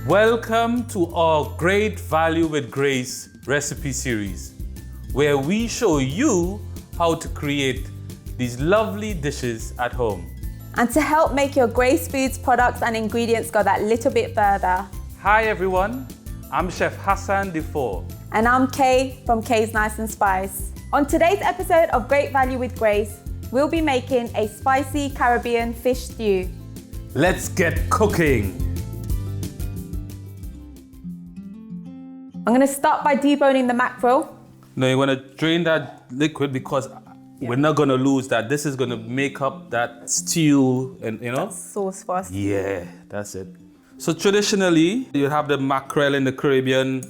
Welcome to our Great Value with Grace recipe series, where we show you how to create these lovely dishes at home. And to help make your Grace Foods products and ingredients go that little bit further. Hi everyone, I'm Chef Hassan Dufour. And I'm Kay from Kay's Nice and Spice. On today's episode of Great Value with Grace, we'll be making a spicy Caribbean fish stew. Let's get cooking. I'm gonna start by deboning the mackerel. Now you wanna drain that liquid because we're not gonna lose that. This is gonna make up that stew and Sauce for us. Yeah, that's it. So traditionally, you have the mackerel in the Caribbean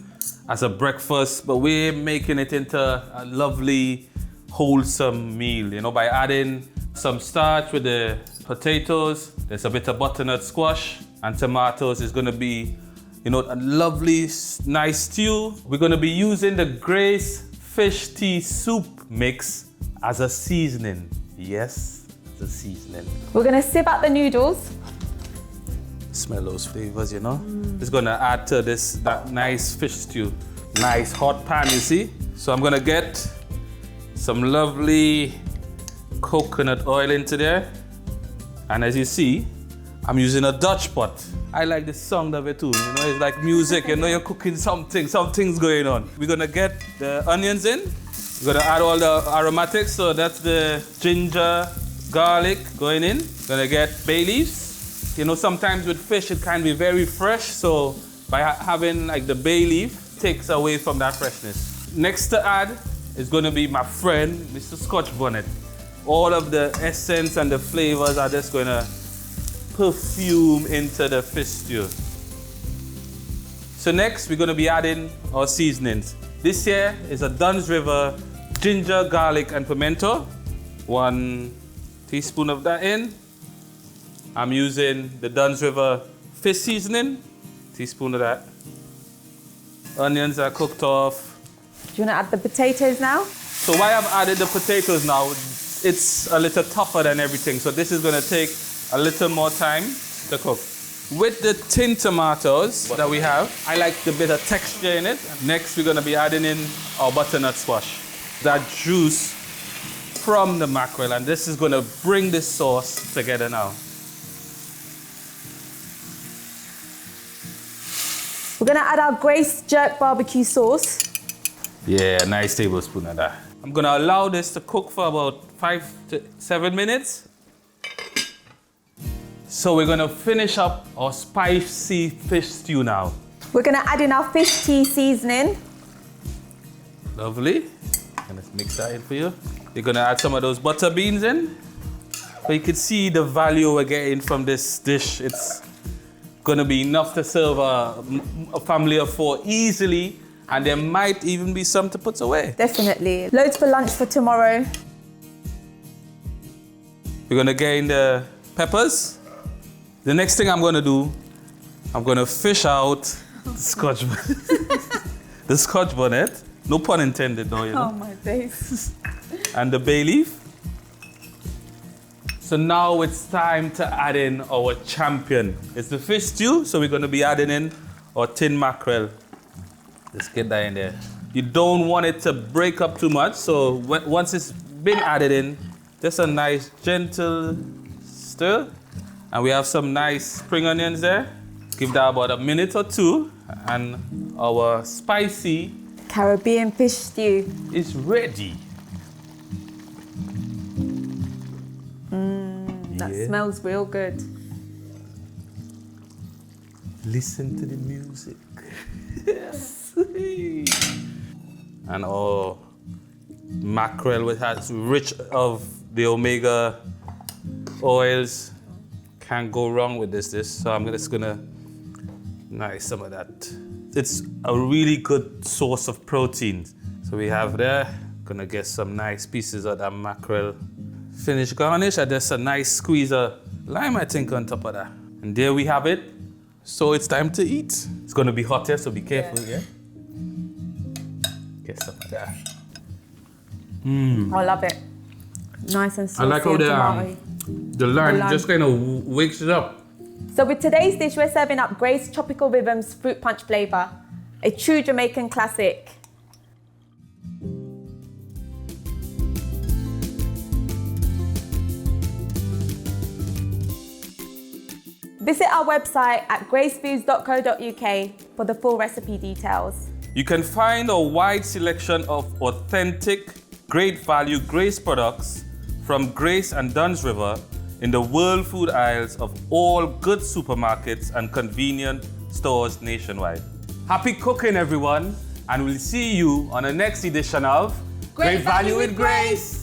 as a breakfast, but we're making it into a lovely, wholesome meal, by adding some starch with the potatoes. There's a bit of butternut squash and tomatoes. It's gonna be, a lovely, nice stew. We're gonna be using the Grace fish tea soup mix as a seasoning. Yes, as a seasoning. We're gonna sieve out the noodles. Smell those flavors, It's gonna add to that nice fish stew. Nice hot pan, you see? So I'm gonna get some lovely coconut oil into there. And as you see, I'm using a Dutch pot. I like the sound of it too, it's like music, you're cooking something's going on. We're gonna get the onions in. We're gonna add all the aromatics, so that's the ginger, garlic going in. Gonna get bay leaves. Sometimes with fish it can be very fresh, so by having like the bay leaf takes away from that freshness. Next to add is gonna be my friend, Mr. Scotch Bonnet. All of the essence and the flavors are just gonna perfume into the fish stew. So next we're gonna be adding our seasonings. This here is a Dunn's River ginger, garlic, and pimento. 1 teaspoon of that in. I'm using the Dunn's River fish seasoning. Teaspoon of that. Onions are cooked off. Do you wanna add the potatoes now? So why I've added the potatoes now, it's a little tougher than everything. So this is gonna take a little more time to cook. With the tin tomatoes that we have, I like the bit of texture in it. Next, we're gonna be adding in our butternut squash. That juice from the mackerel, and this is gonna bring this sauce together now. We're gonna add our Grace Jerk barbecue sauce. Yeah, a nice tablespoon of that. I'm gonna allow this to cook for about 5 to 7 minutes. So we're gonna finish up our spicy fish stew now. We're gonna add in our fish tea seasoning. Lovely. Gonna mix that in for you. You're gonna add some of those butter beans in. So you can see the value we're getting from this dish. It's gonna be enough to serve a family of 4 easily, and there might even be some to put away. Definitely. Loads for lunch for tomorrow. We're gonna get in the peppers. The next thing I'm gonna do, I'm gonna fish out the Scotch bonnet. No pun intended though, Oh my days. And the bay leaf. So now it's time to add in our champion. It's the fish stew, so we're gonna be adding in our tin mackerel. Let's get that in there. You don't want it to break up too much, so once it's been added in, just a nice gentle stir. And we have some nice spring onions there. Give that about a minute or 2, and our spicy Caribbean fish stew. is ready. That smells real good. Listen to the music. Yes. And our mackerel, which has rich of the omega oils. Can't go wrong with this dish. So I'm just gonna some of that. It's a really good source of protein. So we have there, gonna get some nice pieces of that mackerel. Finish garnish, and there's a nice squeeze of lime, I think, on top of that. And there we have it. So it's time to eat. It's gonna be hot here, so be careful, yeah? Get some of that. I love it. Nice and saucy. I like how and tomatoey. the lime just kind of wakes it up. So with today's dish, we're serving up Grace Tropical Rhythms Fruit Punch flavour, a true Jamaican classic. Visit our website at gracefoods.co.uk for the full recipe details. You can find a wide selection of authentic, great value Grace products from Grace and Duns River in the world food aisles of all good supermarkets and convenient stores nationwide. Happy cooking, everyone, and we'll see you on the next edition of Great Value with Grace.